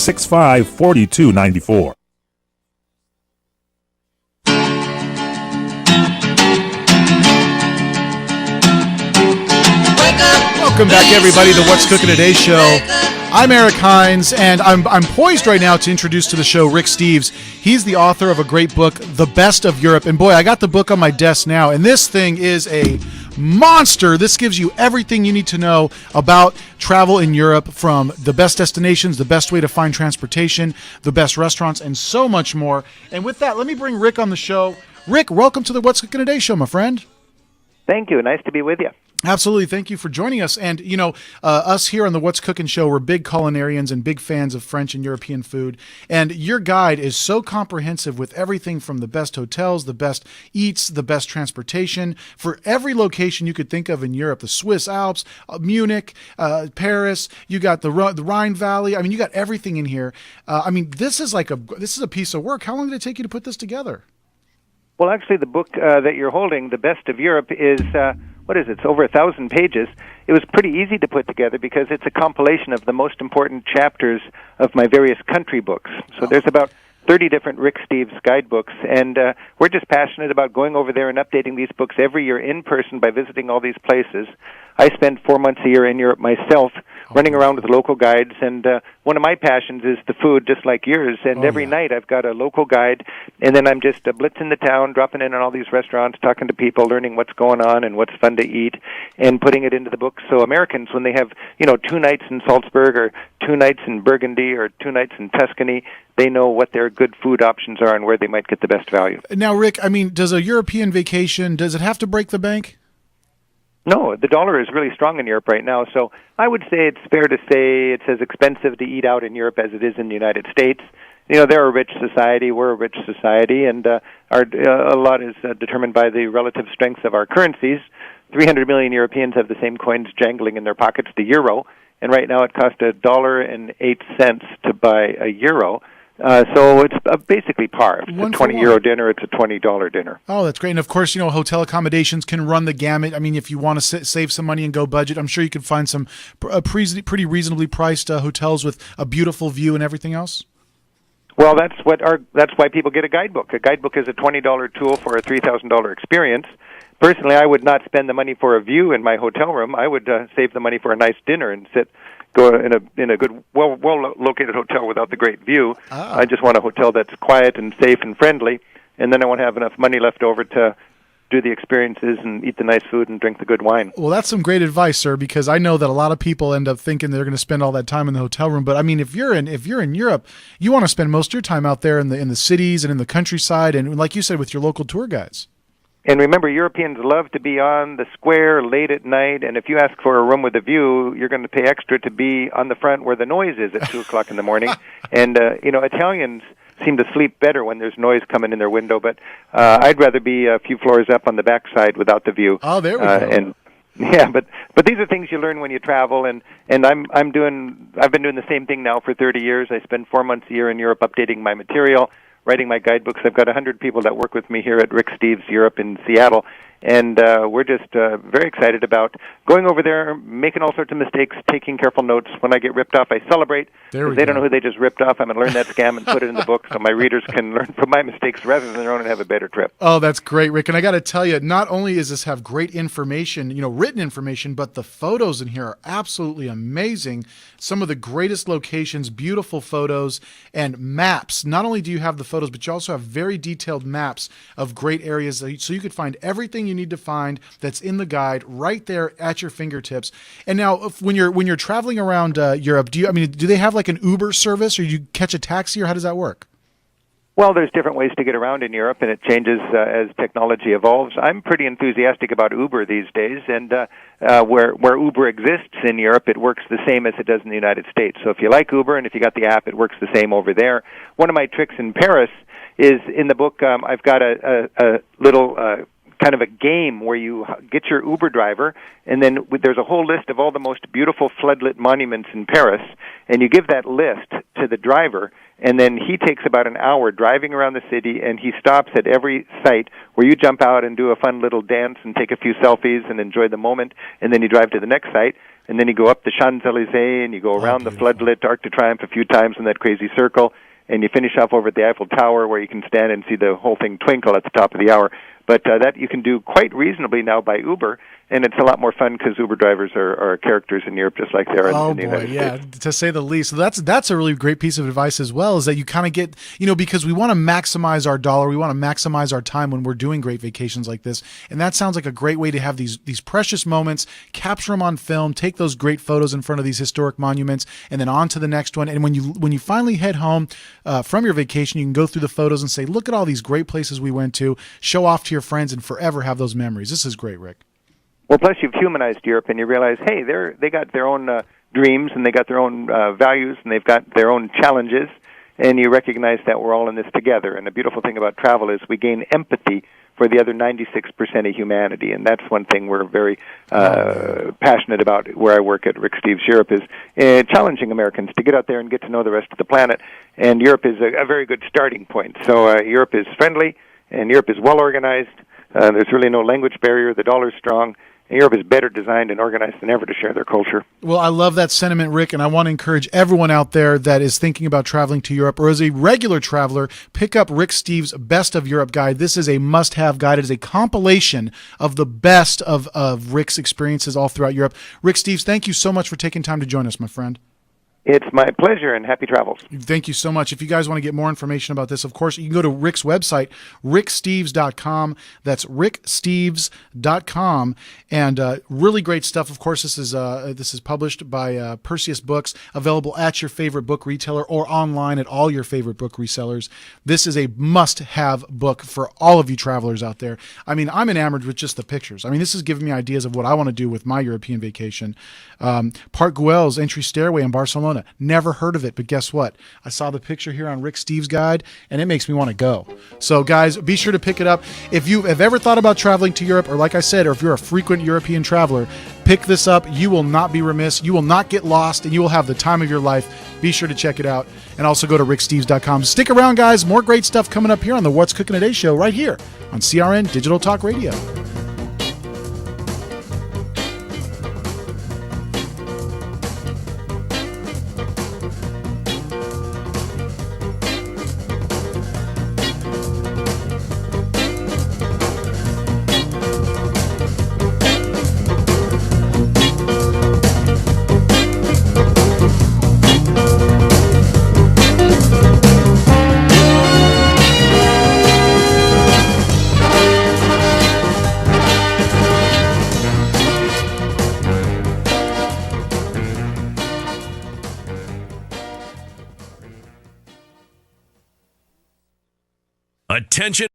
865 4294. Welcome back, everybody, to What's Cooking Today show. I'm Eric Hines, and I'm poised right now to introduce to the show Rick Steves. He's the author of a great book, The Best of Europe. And boy, I got the book on my desk now, and this thing is a monster. This gives you everything you need to know about travel in Europe, from the best destinations, the best way to find transportation, the best restaurants, and so much more. And with that, let me bring Rick on the show. Rick, welcome to the What's Cooking Today show, my friend. Thank you. Nice to be with you. Absolutely. Thank you for joining us. And, you know, us here on the What's Cooking show, we're big culinarians and big fans of French and European food. And your guide is so comprehensive with everything from the best hotels, the best eats, the best transportation for every location you could think of in Europe, the Swiss Alps, Munich, Paris. You got the Rhine Valley. I mean, you got everything in here. This is a piece of work. How long did it take you to put this together? Well, actually, the book that you're holding, The Best of Europe, is... It's over 1,000 pages. It was pretty easy to put together because it's a compilation of the most important chapters of my various country books. So there's about 30 different Rick Steves guidebooks, and we're just passionate about going over there and updating these books every year in person by visiting all these places. I spend 4 months a year in Europe myself, running around with local guides, and one of my passions is the food, just like yours. And every night I've got a local guide, and then I'm just blitzing the town, dropping in on all these restaurants, talking to people, learning what's going on and what's fun to eat, and putting it into the book. So Americans, when they have 2 nights in Salzburg or 2 nights in Burgundy or 2 nights in Tuscany, they know what their good food options are and where they might get the best value. Now, Rick, does a European vacation, does it have to break the bank? No, the dollar is really strong in Europe right now, so I would say it's fair to say it's as expensive to eat out in Europe as it is in the United States. They're a rich society, we're a rich society, and a lot is determined by the relative strength of our currencies. 300 million Europeans have the same coins jangling in their pockets, the euro, and right now it costs $1.08 to buy a euro. So it's basically par. If it's a 20-euro dinner, it's a $20 dinner. Oh, that's great. And, of course, hotel accommodations can run the gamut. I mean, if you want to save some money and go budget, I'm sure you can find some pretty reasonably priced hotels with a beautiful view and everything else. Well, that's why people get a guidebook. A guidebook is a $20 tool for a $3,000 experience. Personally, I would not spend the money for a view in my hotel room. I would save the money for a nice dinner and go in a good, well located hotel without the great view. I just want a hotel that's quiet and safe and friendly, and then I want to have enough money left over to do the experiences and eat the nice food and drink the good wine. Well, that's some great advice, sir, because I know that a lot of people end up thinking they're going to spend all that time in the hotel room. But I mean, if you're in Europe, you want to spend most of your time out there in the cities and in the countryside, and like you said, with your local tour guides. And remember, Europeans love to be on the square late at night, and if you ask for a room with a view, you're going to pay extra to be on the front where the noise is at 2 o'clock in the morning. And, Italians seem to sleep better when there's noise coming in their window, but I'd rather be a few floors up on the backside without the view. Oh, there we go. But these are things you learn when you travel, and I've been doing the same thing now for 30 years. I spend 4 months a year in Europe updating my material, writing my guidebooks. I've got 100 people that work with me here at Rick Steves Europe in Seattle, and we're just very excited about going over there, making all sorts of mistakes, taking careful notes. When I get ripped off, I celebrate. They don't know who they just ripped off. I'm going to learn that scam and put it in the book so my readers can learn from my mistakes rather than their own and have a better trip. Oh, that's great, Rick. And I got to tell you, not only does this have great information, written information, but the photos in here are absolutely amazing. Some of the greatest locations, beautiful photos, and maps. Not only do you have the photos, but you also have very detailed maps of great areas, so you could find everything you need to find that's in the guide right there at your fingertips. And now, when you're traveling around Europe, do they have like an Uber service, or you catch a taxi, or how does that work? Well, there's different ways to get around in Europe, and it changes as technology evolves. I'm pretty enthusiastic about Uber these days, and where Uber exists in Europe, it works the same as it does in the United States. So if you like Uber, and if you got the app, it works the same over there. One of my tricks in Paris is, in the book, I've got a little kind of a game where you get your Uber driver, and then there's a whole list of all the most beautiful floodlit monuments in Paris, and you give that list to the driver, and then he takes about an hour driving around the city, and he stops at every site where you jump out and do a fun little dance and take a few selfies and enjoy the moment, and then you drive to the next site. and then you go up the Champs-Élysées, and you go around the floodlit Arc de Triomphe a few times in that crazy circle, and you finish off over at the Eiffel Tower, where you can stand and see the whole thing twinkle at the top of the hour. But that you can do quite reasonably now by Uber, and it's a lot more fun because Uber drivers are characters in Europe just like they are in the United States. To say the least. So that's a really great piece of advice as well, is that you kind of get, because we want to maximize our dollar, we want to maximize our time when we're doing great vacations like this, and that sounds like a great way to have these precious moments, capture them on film, take those great photos in front of these historic monuments, and then on to the next one. And when you finally head home from your vacation, you can go through the photos and say, look at all these great places we went to, show off to your friends, and forever have those memories. This is great, Rick. Well, plus you've humanized Europe, and you realize, hey, they got their own dreams, and they got their own values, and they've got their own challenges, and you recognize that we're all in this together. And the beautiful thing about travel is we gain empathy for the other 96% of humanity, and that's one thing we're very passionate about where I work at Rick Steves Europe, is challenging Americans to get out there and get to know the rest of the planet, and Europe is a very good starting point. So Europe is friendly, and Europe is well-organized. There's really no language barrier. The dollar's strong. Europe is better designed and organized than ever to share their culture. Well, I love that sentiment, Rick, and I want to encourage everyone out there that is thinking about traveling to Europe or as a regular traveler, pick up Rick Steves' Best of Europe guide. This is a must-have guide. It is a compilation of the best of Rick's experiences all throughout Europe. Rick Steves, thank you so much for taking time to join us, my friend. It's my pleasure, and happy travels. Thank you so much. If you guys want to get more information about this, of course, you can go to Rick's website, ricksteves.com. That's ricksteves.com. And really great stuff. Of course, this is published by Perseus Books, available at your favorite book retailer or online at all your favorite book resellers. This is a must-have book for all of you travelers out there. I mean, I'm enamored with just the pictures. I mean, this is giving me ideas of what I want to do with my European vacation. Park Güell's Entry Stairway in Barcelona. Never heard of it, but guess what? I saw the picture here on Rick Steves' guide, and it makes me want to go. So, guys, be sure to pick it up. If you have ever thought about traveling to Europe, or like I said, or if you're a frequent European traveler, pick this up. You will not be remiss. You will not get lost, and you will have the time of your life. Be sure to check it out, and also go to ricksteves.com. Stick around, guys. More great stuff coming up here on the What's Cooking Today show right here on CRN Digital Talk Radio. Attention